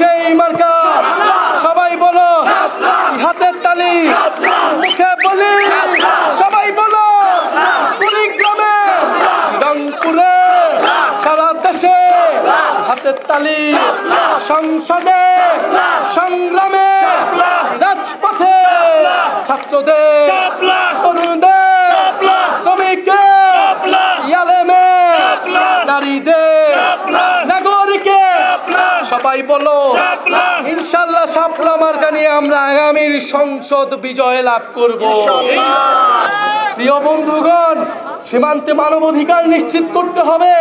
সেই মার্কা সবাই বলো হাতের তালি মুখে বলি সবাই বলো কুড়িগ্রামে রংপুরে সারা দেশে হাতের তালি সংসদে সংগ্রামে রাজপথে ছাত্রদের তরুণদের শ্রমিকদের ইয়ালেমের নারীদের নাগরিকের সবাই বলো ইনশাআল্লাহ শাপলা মার্কা নিয়ে আমরা আগামীর সংসদ বিজয় লাভ করব। প্রিয় বন্ধুগণ, সীমান্তে মানবাধিকার নিশ্চিত করতে হবে।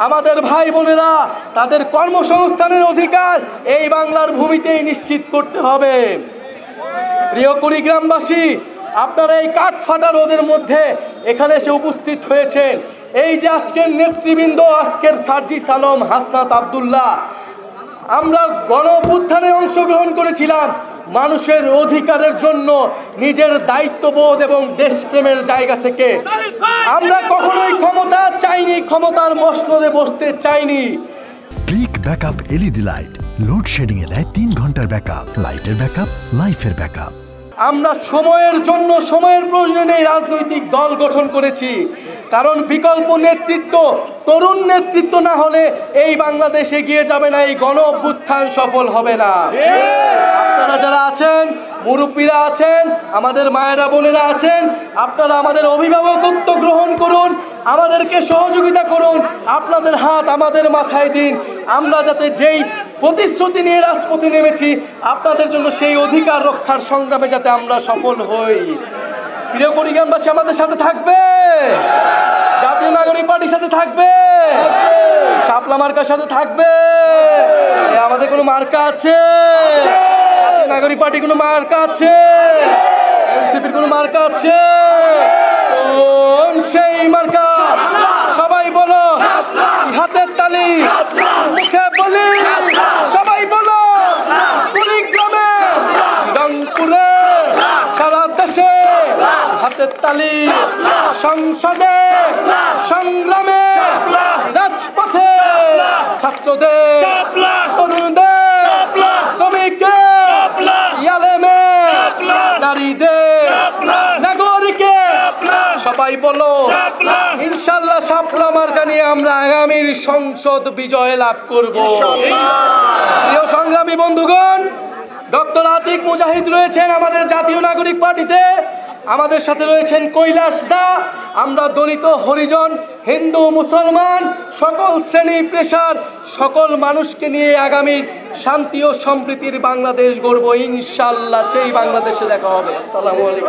আমাদের ভাই বোনেরা তাদের কর্মসংস্থানের অধিকার এই বাংলার ভূমিতেই নিশ্চিত করতে হবে। প্রিয় কুড়িগ্রামবাসী, আপনারা এই কাঠফাটা রোদের মধ্যে এখানে এসে উপস্থিত হয়েছেন। এই যে আজকের নেতৃবৃন্দ, আজকের সার্জিস আলম, হাসনাত আব্দুল্লাহ, আমরা গণ অভ্যুত্থানে অংশগ্রহণ করেছিলাম মানুষের অধিকারের জন্য, নিজের দায়িত্ববোধ এবং দেশপ্রেমের জায়গা থেকে। আমরা কখনোই ক্ষমতা চাইনি, ক্ষমতার মসনদে বসতে চাইনি। Click backup LED light load shedding এ দেয় 3 ঘন্টার ব্যাকআপ, লাইটের ব্যাকআপ, লাইফের ব্যাকআপ। আমরা সময়ের জন্য, সময়ের প্রয়োজনে রাজনৈতিক দল গঠন করেছি, কারণ বিকল্প নেতৃত্ব, তরুণ নেতৃত্ব না হলে এই বাংলাদেশ এগিয়ে যাবে না, এই গণ অভ্যুত্থান সফল হবে না। আপনারা যারা আছেন, মুরব্বীরা আছেন, আমাদের মায়েরা বোনেরা আছেন, আপনারা আমাদের অভিভাবকত্ব গ্রহণ করুন, আমাদেরকে সহযোগিতা করুন, আপনাদের হাত আমাদের মাথায় দিন। আমরা যাতে যেই প্রতিশ্রুতি নিয়ে রাজপথে নেমেছি আপনাদের জন্য সেই অধিকার রক্ষার সংগ্রামে যাতে আমরা সফল হই। প্রিয় কুড়িগ্রামবাসী আমাদের সাথে থাকবে, জাতীয় নাগরিক পার্টির সাথে থাকবে, শাপলা মার্কার সাথে থাকবে। আমাদের কোনো মার্কা আছে? জাতীয় নাগরিক পার্টির কোনো মার্কা আছে? এনসিপির কোনো মার্কা আছে? সেই মার্কা সবাই বলো হাতের তালি মুখে বলি সবাই বলো কুড়িগ্রামে রংপুরে সারা দেশে হাতের তালি সংসদে সংগ্রামে রাজপথে ছাত্রদের তরুণদের শ্রমিকদের ইয়ালেমের নারীদের নাগরিকের সবাই বলো ইনশাআল্লাহ শাপলা মার্কা নিয়ে আমরা আগামীর সংসদ বিজয় লাভ করব। প্রিয় সংগ্রামী বন্ধুগণ, ডক্টর আতিক মুজাহিদ রয়েছেন আমাদের জাতীয় নাগরিক পার্টিতে, আমাদের সাথে রয়েছেন কৈলাস দা। আমরা দলিত, হরিজন, হিন্দু, মুসলমান সকল শ্রেণী পেশার সকল মানুষকে নিয়ে আগামীর শান্তি ও সম্প্রীতির বাংলাদেশ গড়ব ইনশাআল্লাহ। সেই বাংলাদেশে দেখা হবে। আসসালামু আলাইকুম।